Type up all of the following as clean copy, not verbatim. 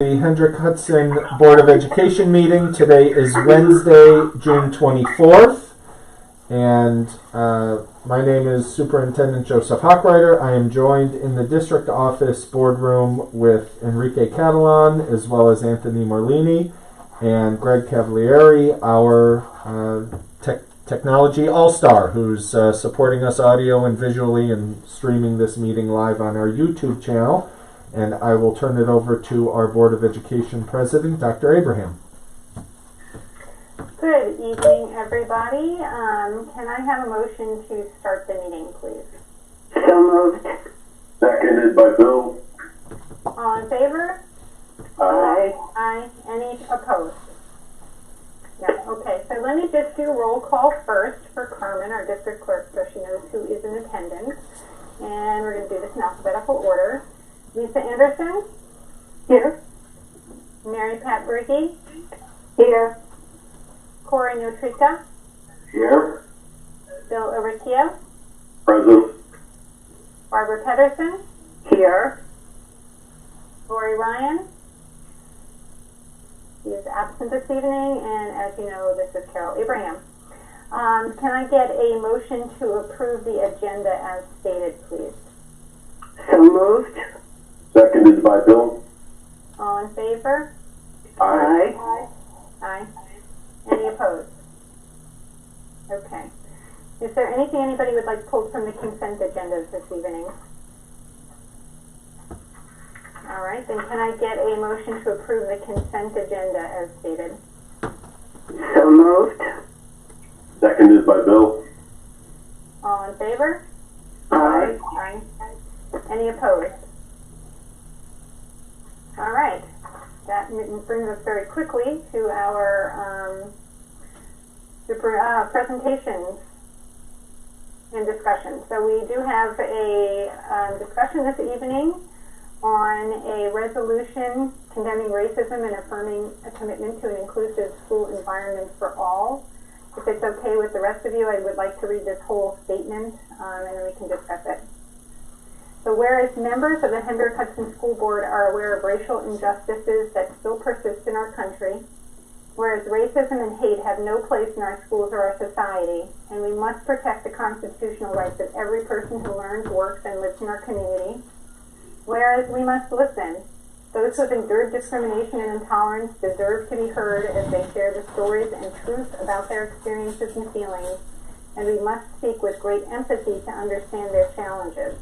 The Hendrick Hudson Board of Education meeting. Today is Wednesday, June 24th, and my name is Superintendent Joseph Hochreiter. I am joined in the district office boardroom with Enrique Catalan, as well as Anthony Morlini and Greg Cavalieri, our technology all-star, who's supporting us audio and visually and streaming this meeting live on our YouTube channel. And I will turn it over to our Board of Education President, Dr. Abraham. Good evening, everybody. Can I have a motion to start the meeting, please? So moved. Seconded by Bill. All in favor? Aye. Aye. Any opposed? No. Okay, so let me just do roll call first for Carmen, our district clerk, so she knows who is in attendance. And we're going to do this in alphabetical order. Lisa Anderson? Here. Mary Pat Briggy? Here. Corey Notrika? Here. Bill Oricchio? Present. Barbara Pedersen? Here. Lori Ryan? She is absent this evening, and as you know, this is Carol Abraham. Can I get a motion to approve the agenda as stated, please? So moved. Seconded by Bill. All in favor? Aye. Aye. Aye. Any opposed? Okay. Is there anything anybody would like pulled from the consent agenda this evening? All right, then can I get a motion to approve the consent agenda as stated? So moved. Seconded by Bill. All in favor? Aye. Aye. Any opposed? All right. That brings us very quickly to our presentations and discussion. So we do have a discussion this evening on a resolution condemning racism and affirming a commitment to an inclusive school environment for all. If it's okay with the rest of you, I would like to read this whole statement, and then we can discuss it. So whereas members of the Hendrick Hudson School Board are aware of racial injustices that still persist in our country, whereas racism and hate have no place in our schools or our society, and we must protect the constitutional rights of every person who learns, works, and lives in our community, whereas we must listen. Those who have endured discrimination and intolerance deserve to be heard as they share the stories and truth about their experiences and feelings, and we must speak with great empathy to understand their challenges.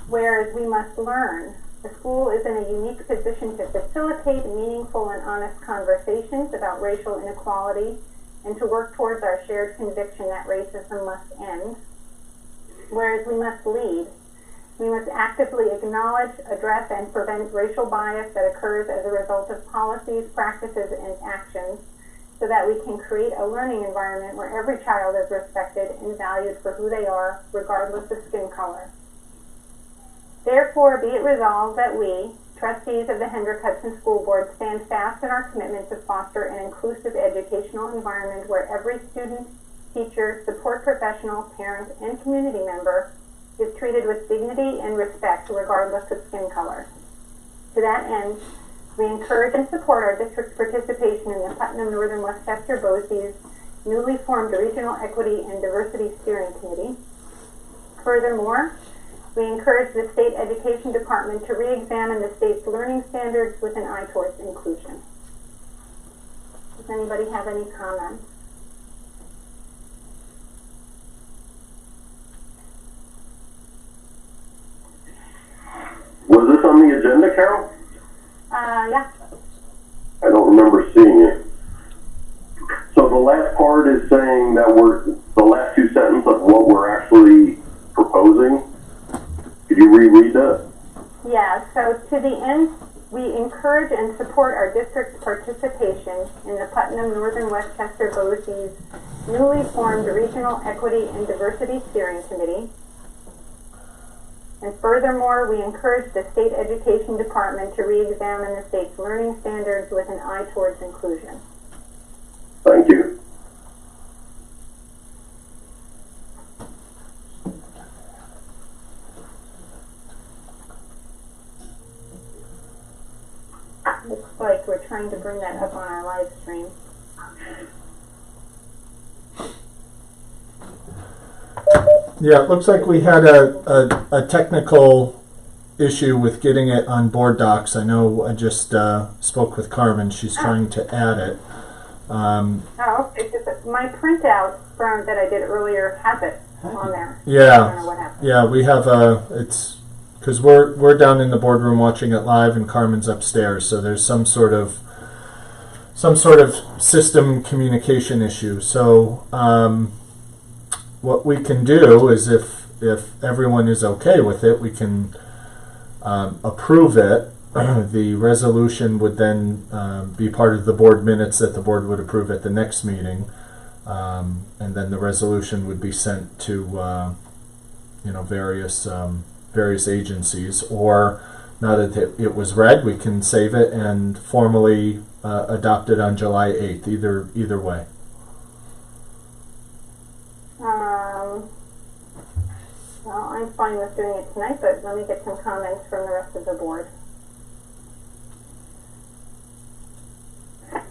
Whereas we must learn, the school is in a unique position to facilitate meaningful and honest conversations about racial inequality and to work towards our shared conviction that racism must end. Whereas we must lead, we must actively acknowledge, address, and prevent racial bias that occurs as a result of policies, practices, and actions so that we can create a learning environment where every child is respected and valued for who they are, regardless of skin color. Therefore, be it resolved that we, trustees of the Hendrick Hudson School Board, stand fast in our commitment to foster an inclusive educational environment where every student, teacher, support professional, parent, and community member is treated with dignity and respect regardless of skin color. To that end, we encourage and support our district's participation in the Putnam Northern Westchester BOCES newly formed Regional Equity and Diversity Steering Committee. Furthermore, we encourage the State Education Department to re-examine the state's learning standards with an eye towards inclusion. Does anybody have any comments? Was this on the agenda, Carol? Yeah. I don't remember seeing it. So the last part is saying that the last two sentences of what we're actually proposing. Could you reread that? Yeah, so to the end, we encourage and support our district's participation in the Putnam Northern Westchester BOCES newly formed Regional Equity and Diversity Steering Committee. And furthermore, we encourage the State Education Department to re-examine the state's learning standards with an eye towards inclusion. Thank you. Looks like we're trying to bring that up on our live stream. Yeah, it looks like we had a technical issue with getting it on board docs. I know I just spoke with Carmen. She's trying to add it. Oh, okay. My printout from that I did earlier has it on there. Yeah, I don't know what happened. yeah, we have it's because we're down in the boardroom watching it live, and Carmen's upstairs. So there's some sort of system communication issue. So what we can do is, if everyone is okay with it, we can approve it. The resolution would then be part of the board minutes that the board would approve at the next meeting, and then the resolution would be sent to various agencies. Or now that it was read, we can save it and formally adopt it on July 8th. Either way. Well, I'm fine with doing it tonight, but let me get some comments from the rest of the board.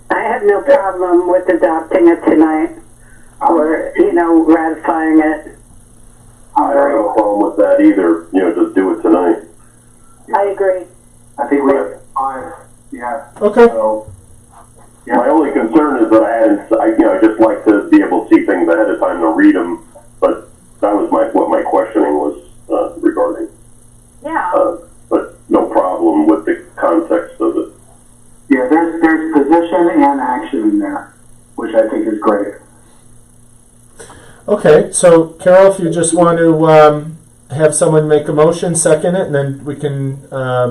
I have no problem with adopting it tonight, or, ratifying it. I don't have a problem with that either. Just do it tonight. I agree. I think we have 5, yeah. Okay. So, My only concern is that I just like to be able to see things ahead of time to read them, but that was what my questioning was regarding. Yeah. But no problem with the context of it. yeah, there's position and action in there, which I think is great. Okay, so Carol, if you just want to have someone make a motion, second it, and then we can,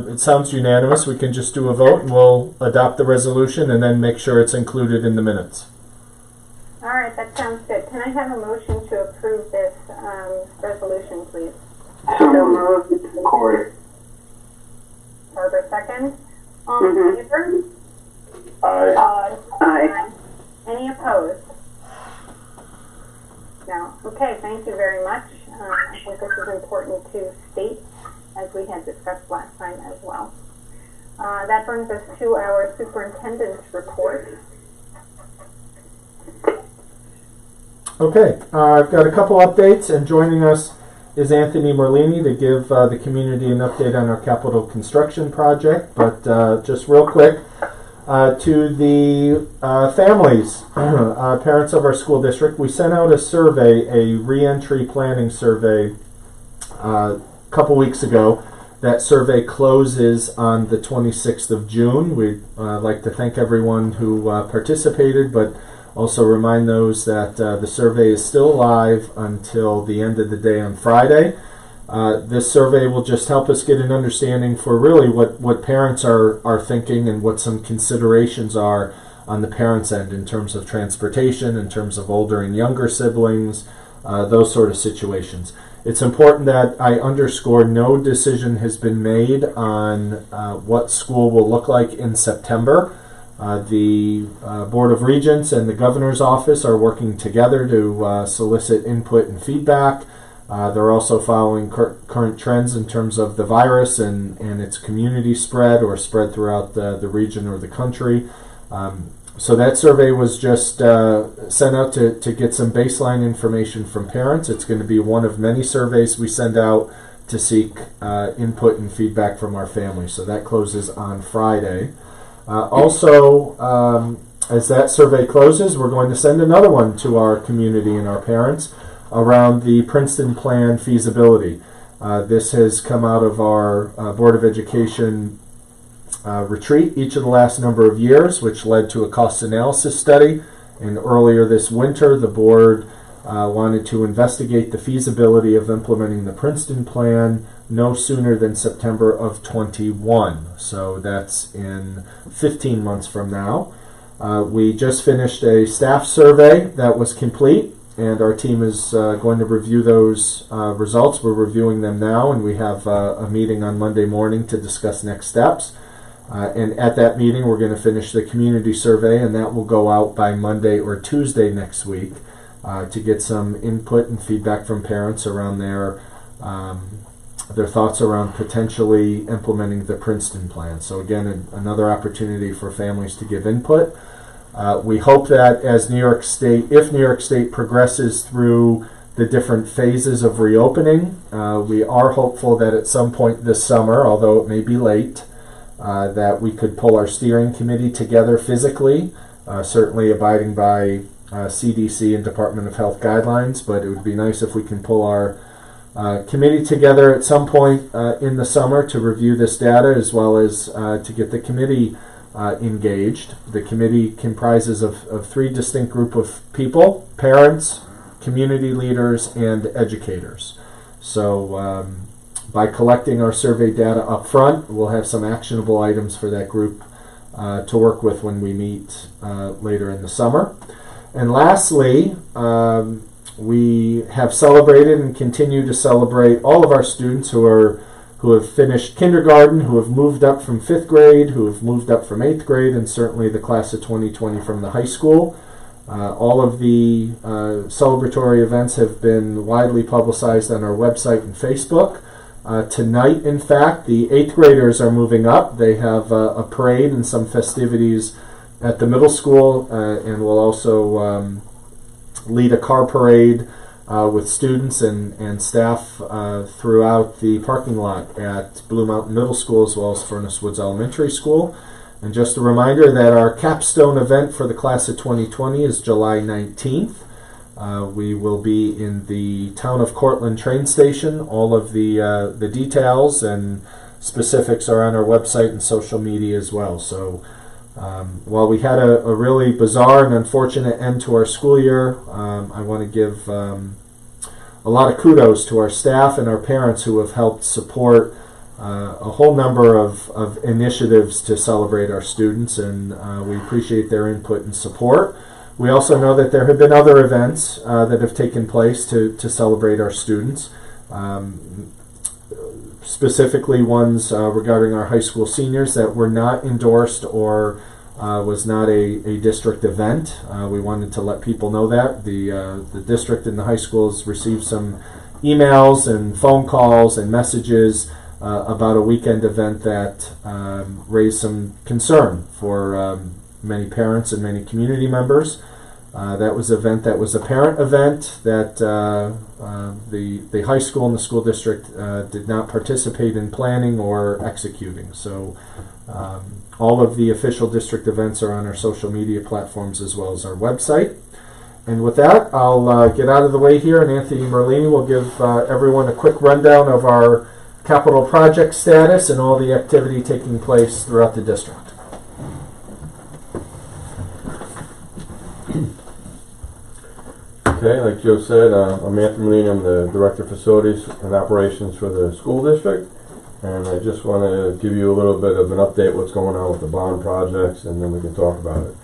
it sounds unanimous, we can just do a vote and we'll adopt the resolution and then make sure it's included in the minutes. All right, that sounds good. Can I have a motion to approve this resolution, please? So moved. Corey. Barbara, second. All in favor? Aye. Any opposed? No. Okay, thank you very much. I think this is important to state, as we had discussed last time as well. That brings us to our superintendent's report. Okay, I've got a couple updates, and joining us is Anthony Merlini to give the community an update on our capital construction project. But just real quick, to the families, parents of our school district, we sent out a survey, a reentry planning survey, a couple weeks ago. That survey closes on the 26th of June. We'd like to thank everyone who participated, but also remind those that the survey is still live until the end of the day on Friday. This survey will just help us get an understanding for really what parents are thinking and what some considerations are on the parents' end in terms of transportation, in terms of older and younger siblings, those sort of situations. It's important that I underscore no decision has been made on what school will look like in September. The Board of Regents and the Governor's Office are working together to solicit input and feedback. They're also following current trends in terms of the virus and its community spread or spread throughout the region or the country. So that survey was just sent out to get some baseline information from parents. It's going to be one of many surveys we send out to seek input and feedback from our families. So that closes on Friday. Also, as that survey closes, we're going to send another one to our community and our parents around the Princeton Plan feasibility. This has come out of our Board of Education retreat each of the last number of years, which led to a cost analysis study. And earlier this winter, the board wanted to investigate the feasibility of implementing the Princeton Plan no sooner than September of 21. So that's in 15 months from now. We just finished a staff survey that was complete, and our team is going to review those results. We're reviewing them now, and we have a meeting on Monday morning to discuss next steps. And at that meeting, we're going to finish the community survey, and that will go out by Monday or Tuesday next week to get some input and feedback from parents around their their thoughts around potentially implementing the Princeton plan. So again, another opportunity for families to give input. We hope that as New York State, if New York State progresses through the different phases of reopening, we are hopeful that at some point this summer, although it may be late, that we could pull our steering committee together physically, certainly abiding by CDC and Department of Health guidelines, but it would be nice if we can pull our committee together at some point in the summer to review this data, as well as to get the committee engaged. The committee comprises of three distinct groups of people: parents, community leaders, and educators. So by collecting our survey data up front, we'll have some actionable items for that group to work with when we meet later in the summer. And lastly, we have celebrated and continue to celebrate all of our students who have finished kindergarten, who have moved up from 5th grade, who have moved up from 8th grade, and certainly the class of 2020 from the high school. All of the celebratory events have been widely publicized on our website and Facebook. Tonight, in fact, the 8th graders are moving up. They have a parade and some festivities at the middle school, and will also lead a car parade with students and staff throughout the parking lot at Blue Mountain Middle School, as well as Furnace Woods Elementary School. And just a reminder that our capstone event for the class of 2020 is July 19th. We will be in the town of Cortland train station. All of the details and specifics are on our website and social media as well. So while we had a really bizarre and unfortunate end to our school year, I want to give a lot of kudos to our staff and our parents who have helped support a whole number of initiatives to celebrate our students, and we appreciate their input and support. We also know that there have been other events that have taken place to celebrate our students, specifically ones regarding our high school seniors that were not endorsed or was not a district event. We wanted to let people know that. The district and the high schools received some emails and phone calls and messages about a weekend event that raised some concern for many parents and many community members. That was an event that was a parent event that the high school and the school district did not participate in planning or executing. So all of the official district events are on our social media platforms as well as our website. And with that, I'll get out of the way here, and Anthony Merlini will give everyone a quick rundown of our capital project status and all the activity taking place throughout the district. Okay, like Joe said, I'm Anthony Merlini. I'm the Director of Facilities and Operations for the school district, and I just want to give you a little bit of an update what's going on with the bond projects, and then we can talk about it.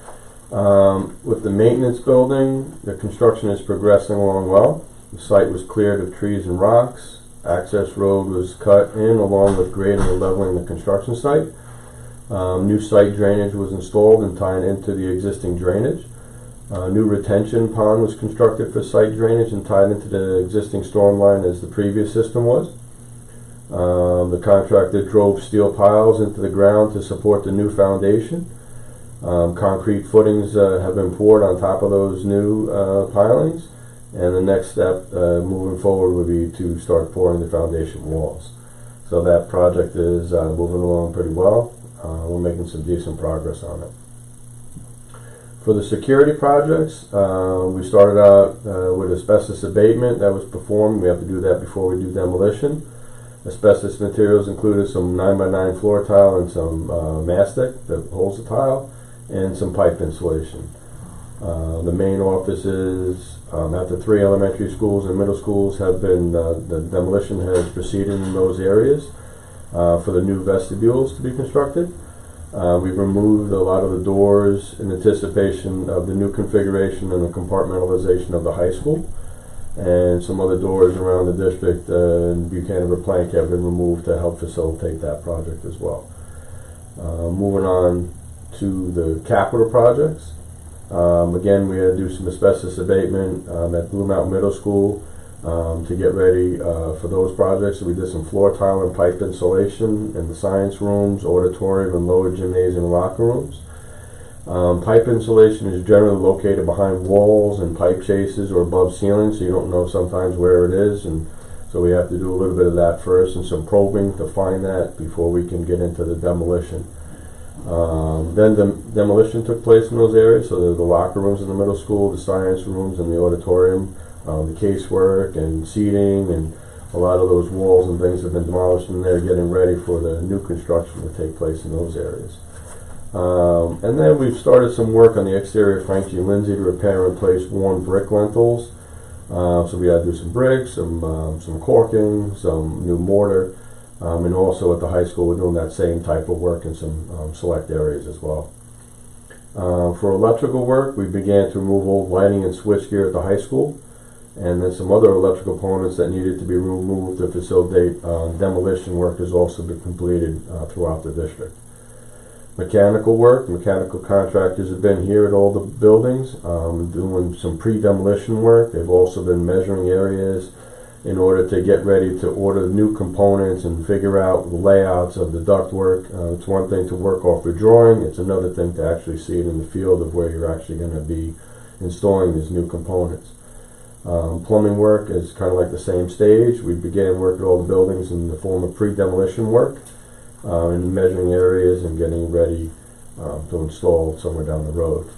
With the maintenance building, the construction is progressing along well. The site was cleared of trees and rocks. Access road was cut in along with grading and leveling the construction site. New site drainage was installed and tied into the existing drainage. New retention pond was constructed for site drainage and tied into the existing storm line as the previous system was. The contractor drove steel piles into the ground to support the new foundation. Concrete footings have been poured on top of those new pilings. And the next step moving forward would be to start pouring the foundation walls. So that project is moving along pretty well. We're making some decent progress on it. For the security projects, we started out with asbestos abatement that was performed. We have to do that before we do demolition. Asbestos materials included some 9x9 floor tile and some mastic that holds the tile, and some pipe insulation. The main offices at the 3 elementary schools and middle schools have been, the demolition has proceeded in those areas for the new vestibules to be constructed. We've removed a lot of the doors in anticipation of the new configuration and the compartmentalization of the high school. And some other doors around the district in Buchanan or Plank have been removed to help facilitate that project as well. Moving on to the capital projects. Again, we had to do some asbestos abatement at Blue Mountain Middle School. to get ready for those projects. So we did some floor tile and pipe insulation in the science rooms, auditorium, and lower gymnasium locker rooms. Pipe insulation is generally located behind walls and pipe chases or above ceilings, so you don't know sometimes where it is, and so we have to do a little bit of that first and some probing to find that before we can get into the demolition. Then the demolition took place in those areas, so the locker rooms in the middle school, the science rooms, and the auditorium, the casework and seating, and a lot of those walls and things have been demolished, and they're getting ready for the new construction to take place in those areas. And then we've started some work on the exterior of Frank G. Lindsay to repair and replace worn brick lintels. So we had to do some bricks, some caulking, some new mortar, and also at the high school we're doing that same type of work in some select areas as well. For electrical work, we began to remove old lighting and switchgear at the high school, and then some other electrical components that needed to be removed to facilitate demolition work has also been completed throughout the district. Mechanical work, mechanical contractors have been here at all the buildings doing some pre-demolition work. They've also been measuring areas in order to get ready to order new components and figure out the layouts of the ductwork. It's one thing to work off a drawing, it's another thing to actually see it in the field of where you're actually going to be installing these new components. Plumbing work is kind of like the same stage. We began work at all the buildings in the form of pre-demolition work. In measuring areas and getting ready to install somewhere down the road.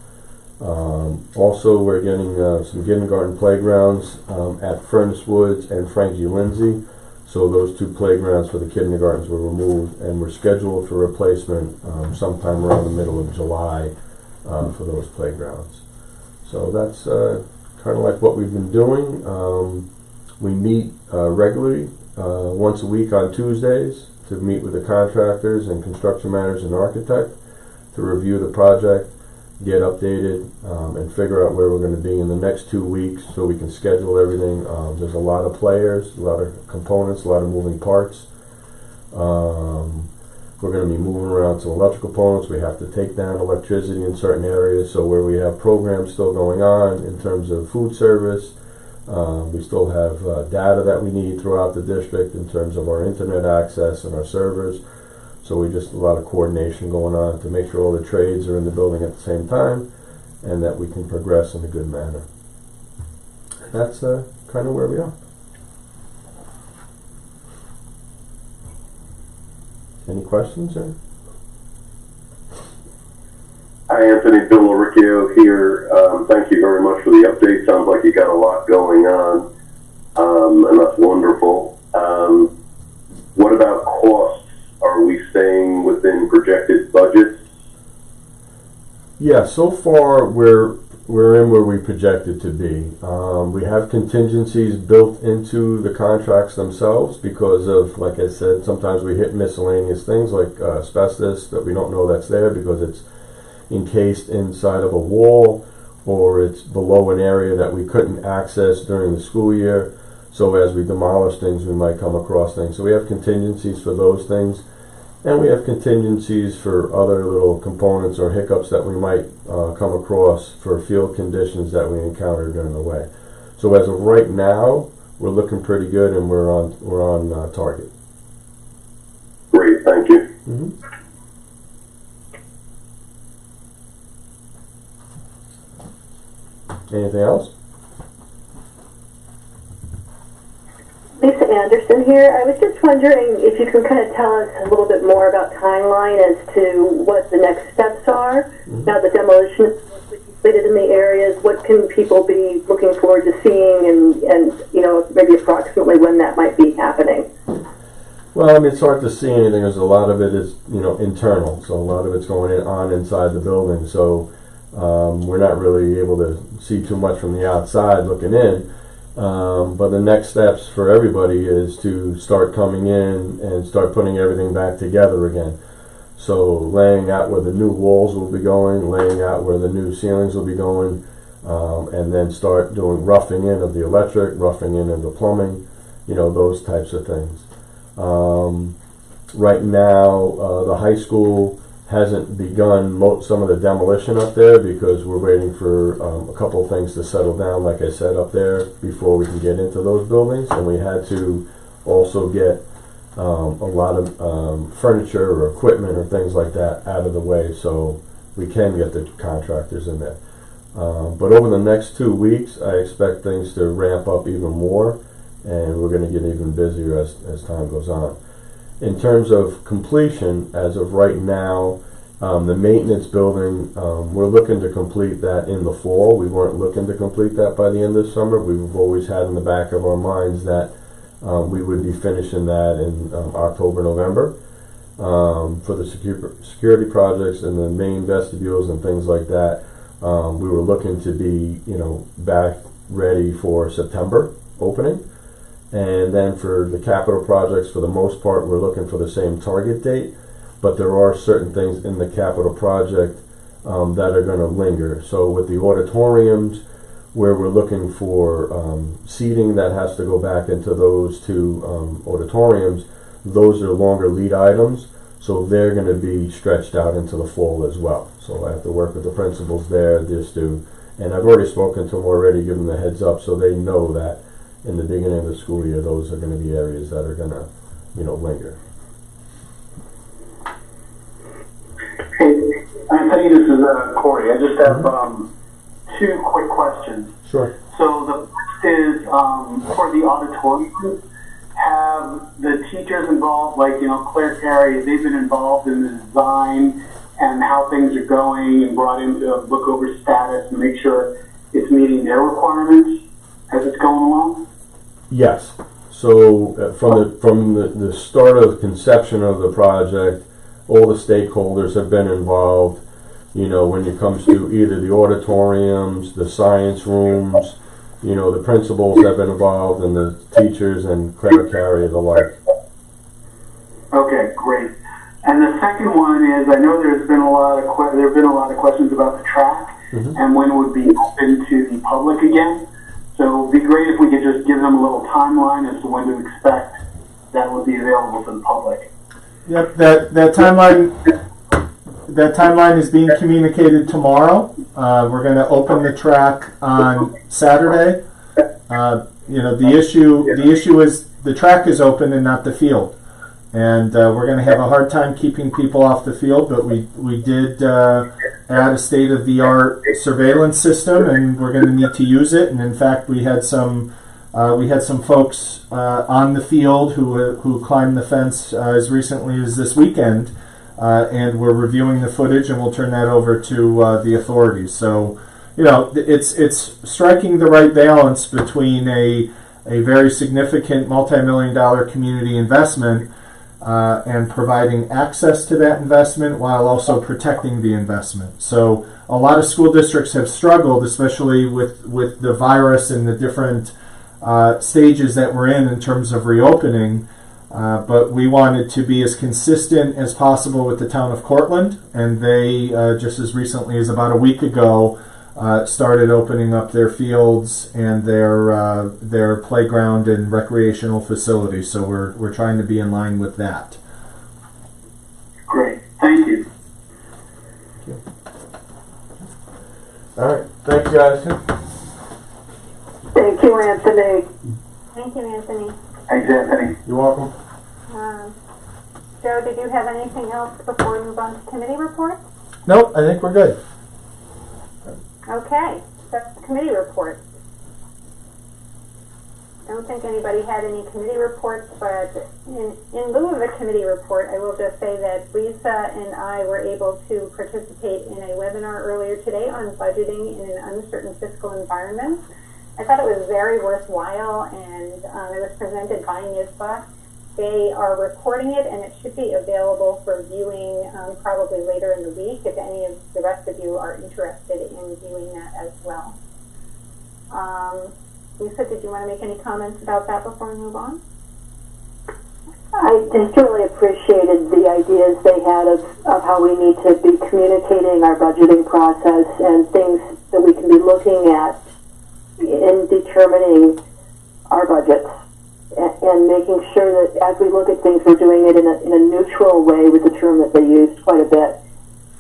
Also, we're getting some kindergarten playgrounds at Furnace Woods and Frank G. Lindsay. So those two playgrounds for the kindergartens were removed, and we're scheduled for replacement sometime around the middle of July for those playgrounds. So that's kind of like what we've been doing. We meet regularly once a week on Tuesdays to meet with the contractors and construction managers and architect to review the project, get updated, and figure out where we're going to be in the next 2 weeks so we can schedule everything. There's a lot of players, a lot of components, a lot of moving parts. We're going to be moving around some electrical components. We have to take down electricity in certain areas, so where we have programs still going on in terms of food service, we still have data that we need throughout the district in terms of our internet access and our servers. So we just a lot of coordination going on to make sure all the trades are in the building at the same time and that we can progress in a good manner. That's kind of where we are. Any questions? Or? Hi, Anthony. Bill Oricchio here. Thank you very much for the update. Sounds like you got a lot going on, and that's wonderful. What about costs? Are we staying within projected budgets? Yeah, so far we're in where we projected to be. We have contingencies built into the contracts themselves because of, like I said, sometimes we hit miscellaneous things like asbestos that we don't know that's there because it's encased inside of a wall or it's below an area that we couldn't access during the school year. So as we demolish things, we might come across things. So we have contingencies for those things, and we have contingencies for other little components or hiccups that we might come across for field conditions that we encounter during the way. So as of right now, we're looking pretty good, and we're on target. Great, thank you. Mm-hmm. Anything else? Lisa Anderson here. I was just wondering if you can kind of tell us a little bit more about timeline as to what the next steps are. Mm-hmm. Now the demolition is mostly completed in the areas. What can people be looking forward to seeing, and you know, maybe approximately when that might be happening? Well, I mean, it's hard to see anything because a lot of it is, you know, internal. So a lot of it's going on inside the building. So we're not really able to see too much from the outside looking in. But the next steps for everybody is to start coming in and start putting everything back together again. So laying out where the new walls will be going, laying out where the new ceilings will be going, and then start doing roughing in of the electric, roughing in of the plumbing, you know, those types of things. Right now, the high school hasn't begun some of the demolition up there because we're waiting for a couple of things to settle down, like I said, up there before we can get into those buildings. And we had to also get a lot of furniture or equipment or things like that out of the way so we can get the contractors in there. But over the next 2 weeks, I expect things to ramp up even more, and we're going to get even busier as time goes on. In terms of completion, as of right now, the maintenance building, we're looking to complete that in the fall. We weren't looking to complete that by the end of summer. We've always had in the back of our minds that we would be finishing that in October, November. For the security projects and the main vestibules and things like that, we were looking to be, back ready for September opening. And then for the capital projects, for the most part, we're looking for the same target date. But there are certain things in the capital project that are going to linger. So with the auditoriums, where we're looking for seating that has to go back into those two auditoriums, those are longer lead items. So they're going to be stretched out into the fall as well. So I have to work with the principals there and I've already spoken to them already, given them the heads up, so they know that in the beginning of the school year, those are going to be areas that are going to, linger. Hey, Anthony, this is Corey. I just have 2 quick questions. Sure. So the first is for the auditorium. Have the teachers involved, like, Claire Carey, they've been involved in the design and how things are going and brought in to look over status and make sure it's meeting their requirements as it's going along? Yes. So from the start of conception of the project, all the stakeholders have been involved. When it comes to either the auditoriums, the science rooms, the principals have been involved, and the teachers and Claire Carey the like. Okay, great. And the second one is, I know there have been a lot of questions about the track and when it would be open to the public again. So it would be great if we could just give them a little timeline as to when to expect that would be available to the public. Yep, that timeline is being communicated tomorrow. We're going to open the track on Saturday. The issue is the track is open and not the field, and we're going to have a hard time keeping people off the field. But we did add a state-of-the-art surveillance system, and we're going to need to use it. And in fact, we had some folks on the field who climbed the fence as recently as this weekend. And we're reviewing the footage, and we'll turn that over to the authorities. So, it's striking the right balance between a very significant multi-million-dollar community investment and providing access to that investment while also protecting the investment. So, a lot of school districts have struggled, especially with the virus and the different stages that we're in terms of reopening. But we wanted to be as consistent as possible with the town of Cortland, and they, just as recently as about a week ago, started opening up their fields and their playground and recreational facilities. So we're trying to be in line with that. Great, thank you. All right, thank you guys. Thank you, Anthony. Thank you, Anthony. Thanks, Anthony. You're welcome. Joe, did you have anything else before we move on to committee reports? Nope, I think we're good. Okay, that's the committee report. I don't think anybody had any committee reports, but in lieu of a committee report, I will just say that Lisa and I were able to participate in a webinar earlier today on budgeting in an uncertain fiscal environment. I thought it was very worthwhile, and it was presented by NISBA. They are recording it, and it should be available for viewing probably later in the week if any of the rest of you are interested in viewing that as well. Lisa, did you want to make any comments about that before we move on? I just really appreciated the ideas they had of how we need to be communicating our budgeting process and things that we can be looking at in determining our budgets and making sure that as we look at things, we're doing it in a neutral way, with the term that they used quite a bit,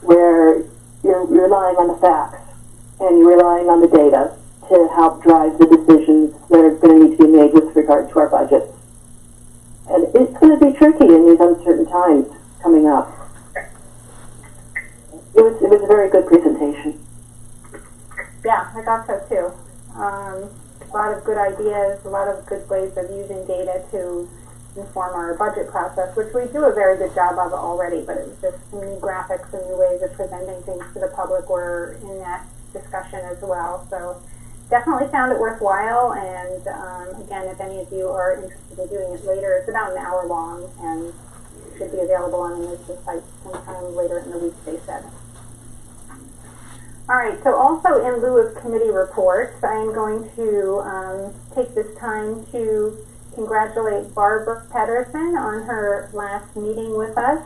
where you're relying on the facts and you're relying on the data to help drive the decisions that are going to need to be made with regard to our budget. And it's going to be tricky in these uncertain times coming up. It was a very good presentation. Yeah, I thought so too. A lot of good ideas, a lot of good ways of using data to inform our budget process, which we do a very good job of already, but it was just some new graphics and new ways of presenting things to the public were in that discussion as well. So definitely found it worthwhile, and again, if any of you are interested in doing it later, it's about an hour long and should be available on the site sometime later in the week, they said. All right, so also in lieu of committee reports, I am going to take this time to congratulate Barbara Pedersen on her last meeting with us,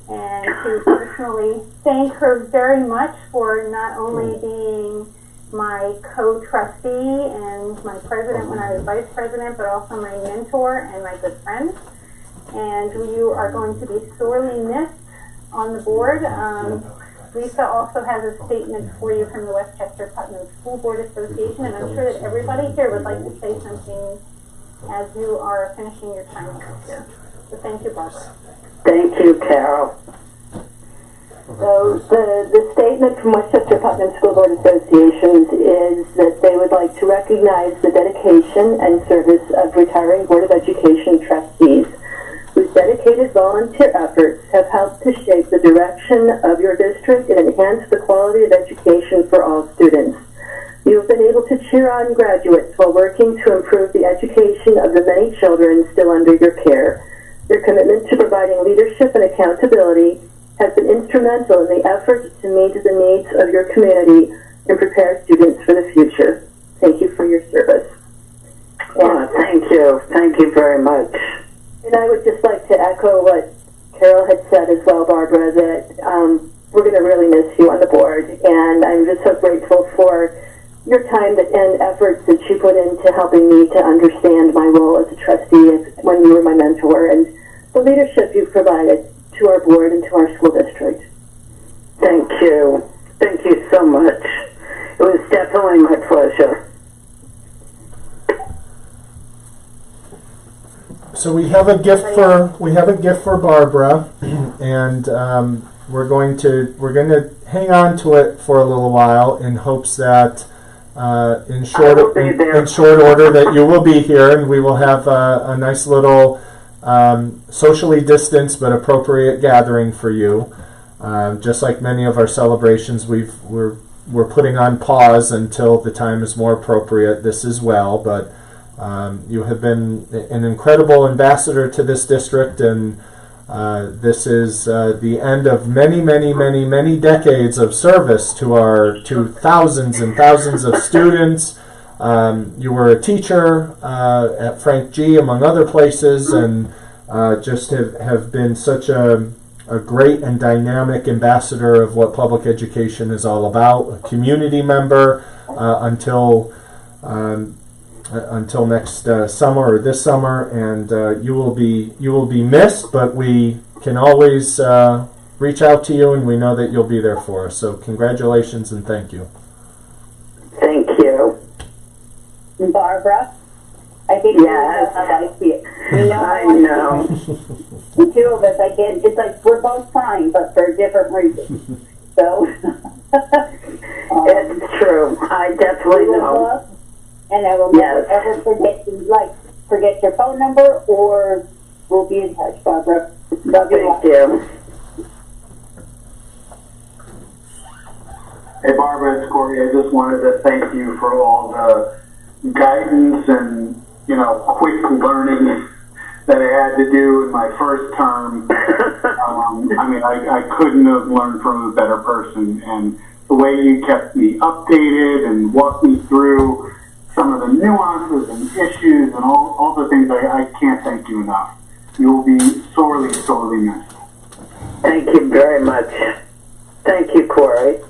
and to personally thank her very much for not only being my co-trustee and my president when I was vice president, but also my mentor and my good friend. And you are going to be sorely missed on the board. Lisa also has a statement for you from the Westchester Putnam School Board Association, and I'm sure that everybody here would like to say something as you are finishing your time here. So thank you, Barbara. Thank you, Carol. So the statement from Westchester Putnam School Board Associations is that they would like to recognize the dedication and service of retiring Board of Education trustees whose dedicated volunteer efforts have helped to shape the direction of your district and enhance the quality of education for all students. You have been able to cheer on graduates while working to improve the education of the many children still under your care. Your commitment to providing leadership and accountability has been instrumental in the effort to meet the needs of your community and prepare students for the future. Thank you for your service. Oh, thank you. Thank you very much. And I would just like to echo what Carol had said as well, Barbara, that we're going to really miss you on the board. And I'm just so grateful for your time and efforts that you put into helping me to understand my role as a trustee when you were my mentor, and the leadership you've provided to our board and to our school district. Thank you. Thank you so much. It was definitely my pleasure. So we have a gift for Barbara, and we're going to hang on to it for a little while in hopes that in short order that you will be here, and we will have a nice little socially distanced but appropriate gathering for you. Just like many of our celebrations, we're putting on pause until the time is more appropriate. This as well, but you have been an incredible ambassador to this district, and this is the end of many decades of service to thousands and thousands of students. You were a teacher at Frank G, among other places, and just have been such a great and dynamic ambassador of what public education is all about, a community member until next summer or this summer, and you will be missed, but we can always reach out to you, and we know that you'll be there for us. So congratulations and thank you. Thank you. Barbara, I think Yes. how I feel. You know, I know. the two of us, it's like we're both fine, but for different reasons. So, It's true. I definitely we will know. love, and I will Yes. never ever forget your phone number, or we'll be in touch, Barbara. Love you. Thank you. Hey Barbara, it's Corey. I just wanted to thank you for all the guidance and, quick learning that I had to do in my first term. I couldn't have learned from a better person, and the way you kept me updated and walked me through some of the nuances and issues and all the things, I can't thank you enough. You will be sorely, sorely missed. Thank you very much. Thank you, Corey.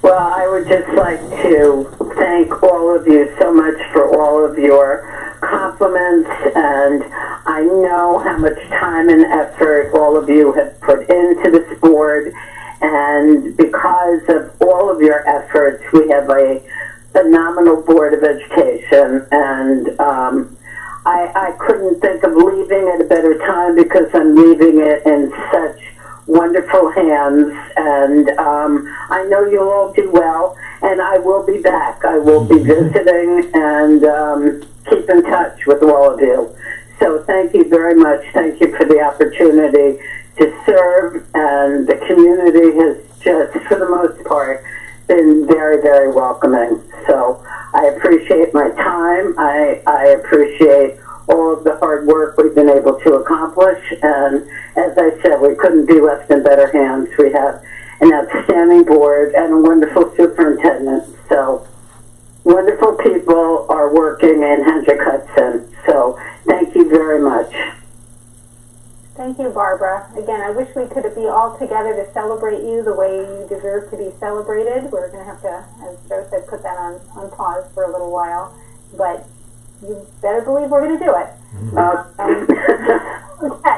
Well, I would just like to thank all of you so much for all of your compliments and I know how much time and effort all of you have put into this board, and because of all of your efforts, we have a phenomenal Board of Education, and I couldn't think of leaving at a better time because I'm leaving it in such wonderful hands, and I know you'll all do well, and I will be back. I will be visiting and keep in touch with all of you. So thank you very much. Thank you for the opportunity to serve, and the community has just, for the most part, been very, very welcoming. So I appreciate my time. I appreciate all of the hard work we've been able to accomplish, and as I said, we couldn't be left in better hands. We have an outstanding board and a wonderful superintendent. So wonderful people are working in Hendrick, Hudson. So thank you very much. Thank you, Barbara. Again, I wish we could be all together to celebrate you the way you deserve to be celebrated. We're going to have to, as Joe said, put that on pause for a little while, but you better believe we're going to do it. Okay.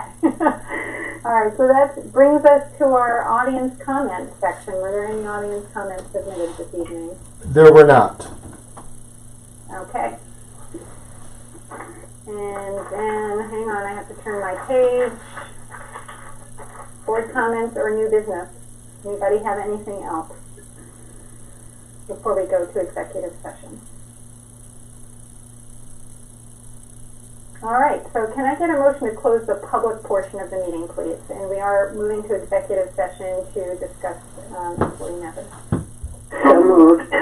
All right, so that brings us to our audience comment section. Were there any audience comments submitted this evening? There were not. Okay. And then, hang on, I have to turn my page. Board comments or new business? Anybody have anything else before we go to executive session? All right, so can I get a motion to close the public portion of the meeting, please? And we are moving to executive session to discuss employee methods. So moved.